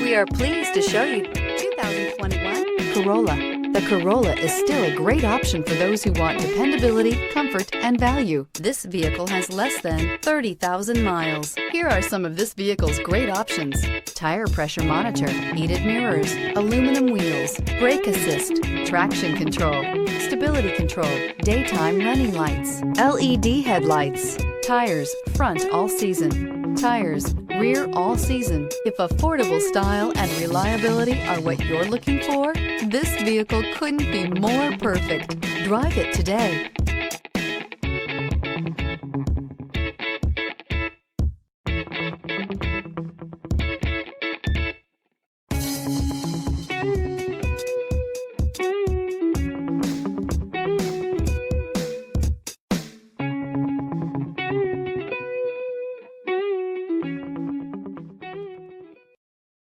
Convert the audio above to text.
We are pleased to show you 2021 Corolla. The Corolla is still a great option for those who want dependability, comfort, and value. This vehicle has less than 30,000 miles. Here are some of this vehicle's great options: tire pressure monitor, heated mirrors, aluminum wheels, brake assist, traction control, stability control, daytime running lights, LED headlights, tires front all season, tires rear all season. If affordable style and reliability are what you're looking for, this vehicle couldn't be more perfect. Drive it today.